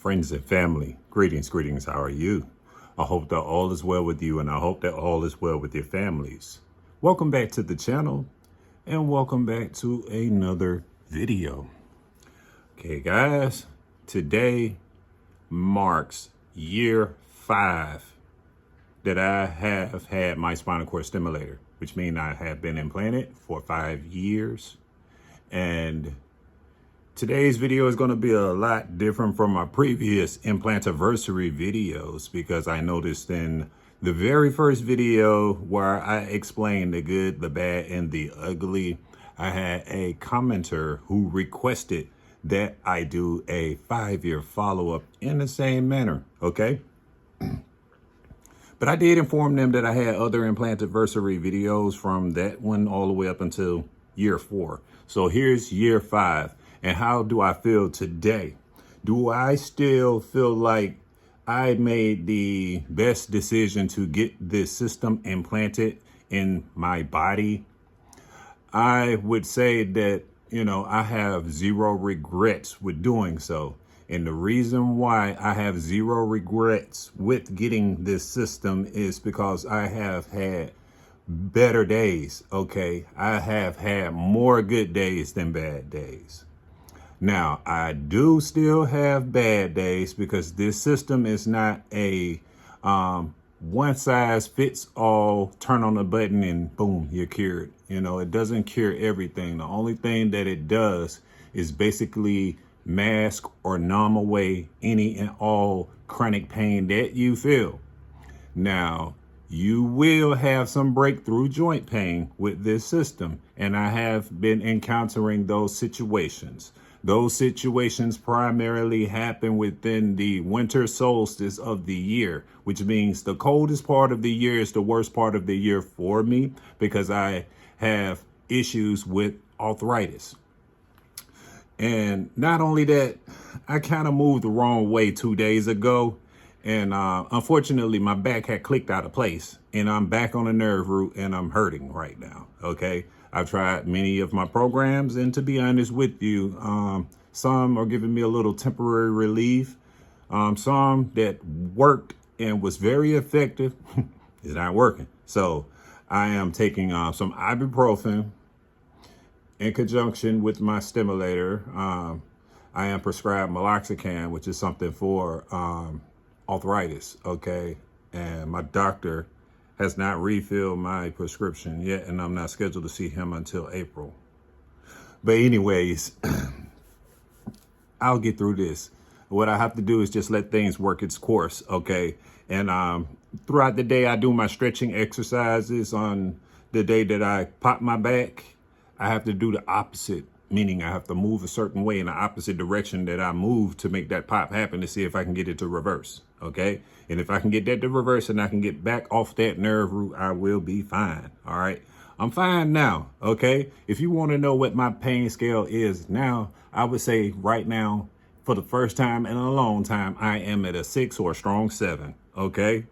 Friends and family, greetings, how are you? I hope that all is well with you, and I hope that all is well with your families. Welcome back to the channel, and welcome back to another video. Okay, guys, today marks year 5 that I have had my spinal cord stimulator, which means I have been implanted for 5 years. And today's video is going to be a lot different from my previous implantiversary videos, because I noticed in the very first video where I explained the good, the bad, and the ugly, I had a commenter who requested that I do a 5-year follow-up in the same manner, okay? But I did inform them that I had other implantiversary videos from that one all the way up until year 4. So here's year 5. And how do I feel today? Do I still feel like I made the best decision to get this system implanted in my body? I would say that, I have zero regrets with doing so. And the reason why I have zero regrets with getting this system is because I have had better days, okay? I have had more good days than bad days. Now, I do still have bad days because this system is not a one size fits all, turn on the button and boom, you're cured. It doesn't cure everything. The only thing that it does is basically mask or numb away any and all chronic pain that you feel. Now, you will have some breakthrough joint pain with this system, and I have been encountering those situations. Those situations primarily happen within the winter solstice of the year, which means the coldest part of the year is the worst part of the year for me, because I have issues with arthritis. And not only that, I kind of moved the wrong way 2 days ago. And unfortunately, my back had clicked out of place, and I'm back on the nerve root, and I'm hurting right now. Okay. I've tried many of my programs, and to be honest with you, some are giving me a little temporary relief. Some that worked and was very effective is not working. So I am taking some ibuprofen in conjunction with my stimulator. I am prescribed meloxicam, which is something for arthritis, okay? And my doctor has not refilled my prescription yet, and I'm not scheduled to see him until April. But anyways, I'll get through this. What I have to do is just let things work its course, okay? And throughout the day, I do my stretching exercises. On the day that I pop my back, I have to do the opposite, meaning I have to move a certain way in the opposite direction that I move to make that pop happen, to see if I can get it to reverse, okay? And if I can get that to reverse and I can get back off that nerve root, I will be fine, all right? I'm fine now, okay? If you want to know what my pain scale is now, I would say right now, for the first time in a long time, I am at a 6 or a strong 7, okay?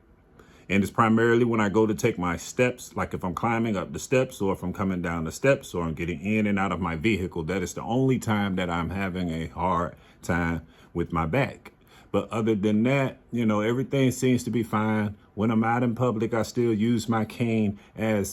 And it's primarily when I go to take my steps, like if I'm climbing up the steps, or if I'm coming down the steps, or I'm getting in and out of my vehicle. That is the only time that I'm having a hard time with my back. But other than that, everything seems to be fine. When I'm out in public, I still use my cane as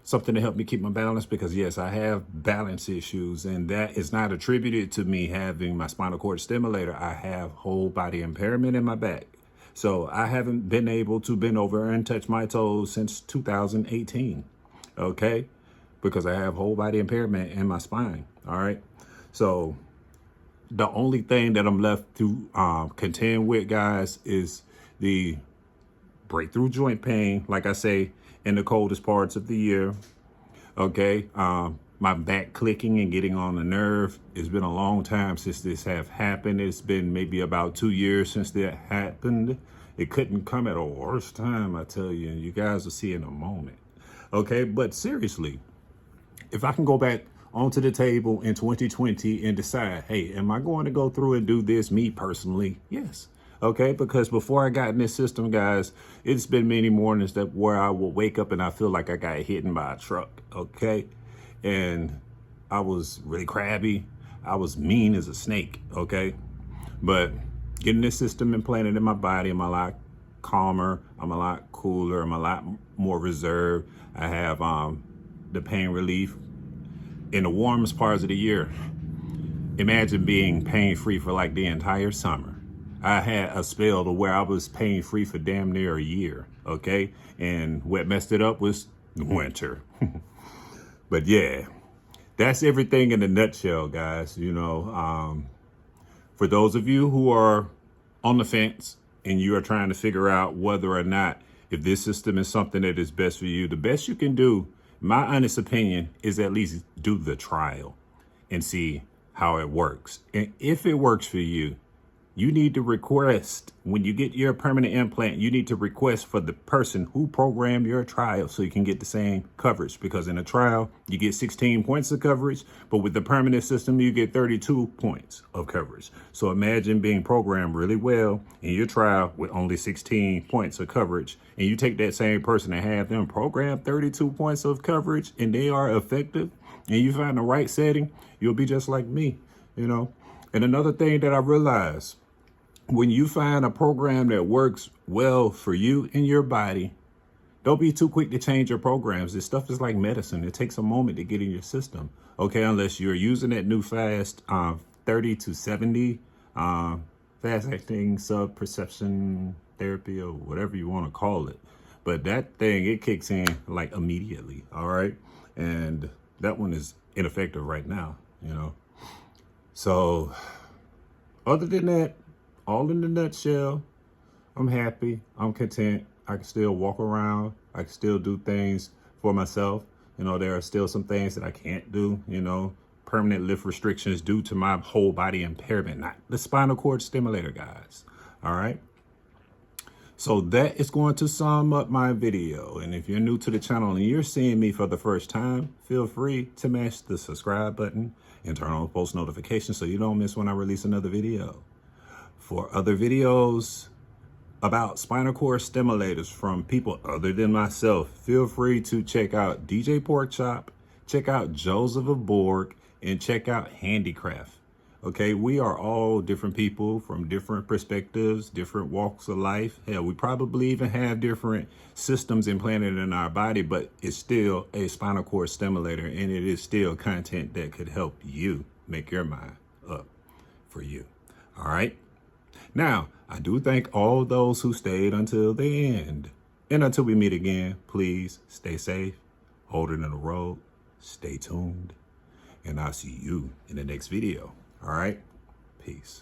something to help me keep my balance, because yes, I have balance issues, and that is not attributed to me having my spinal cord stimulator. I have whole body impairment in my back. So I haven't been able to bend over and touch my toes since 2018, okay? Because I have whole body impairment in my spine, all right? So the only thing that I'm left to contend with, guys, is the breakthrough joint pain, like I say, in the coldest parts of the year, okay? My back clicking and getting on the nerve. It's been a long time since this have happened. It's been maybe about 2 years since that happened. It couldn't come at a worse time, I tell you, and you guys will see in a moment. Okay, but seriously, if I can go back onto the table in 2020 and decide, hey, am I going to go through and do this, me personally? Yes. Okay, because before I got in this system, guys, it's been many mornings that where I will wake up and I feel like I got hit by a truck, okay? And I was really crabby. I was mean as a snake, okay? But Getting this system implanted in my body, I'm a lot calmer, I'm a lot cooler, I'm a lot more reserved. I have the pain relief in the warmest parts of the year. Imagine being pain-free for like the entire summer. I had a spell to where I was pain-free for damn near a year, okay? And what messed it up was winter. But yeah, that's everything in a nutshell, guys. You know, for those of you who are on the fence and you are trying to figure out whether or not if this system is something that is best for you, the best you can do, my honest opinion, is at least do the trial and see how it works. And if it works for you, you need to request, when you get your permanent implant, you need to request for the person who programmed your trial so you can get the same coverage. Because in a trial, you get 16 points of coverage, but with the permanent system, you get 32 points of coverage. So imagine being programmed really well in your trial with only 16 points of coverage, and you take that same person and have them program 32 points of coverage, and they are effective, and you find the right setting, you'll be just like me, you know? And another thing that I realized, when you find a program that works well for you and your body, don't be too quick to change your programs. This stuff is like medicine. It takes a moment to get in your system. Okay, unless you're using that new fast 30 to 70 fast acting sub perception therapy or whatever you want to call it. But that thing, it kicks in like immediately. All right. And that one is ineffective right now, you know. So other than that, all in the nutshell, I'm happy, I'm content. I can still walk around. I can still do things for myself. You know, there are still some things that I can't do, you know, permanent lift restrictions due to my whole body impairment, not the spinal cord stimulator, guys. All right. So that is going to sum up my video. And if you're new to the channel and you're seeing me for the first time, feel free to mash the subscribe button and turn on post notifications so you don't miss when I release another video. For other videos about spinal cord stimulators from people other than myself, feel free to check out DJ Porkchop, check out Joseph of Borg, and check out Handicraft. Okay, we are all different people from different perspectives, different walks of life. Hell, we probably even have different systems implanted in our body, but it's still a spinal cord stimulator, and it is still content that could help you make your mind up for you. All right. Now, I do thank all those who stayed until the end. And until we meet again, please stay safe, hold it in the road, stay tuned, and I'll see you in the next video. All right? Peace.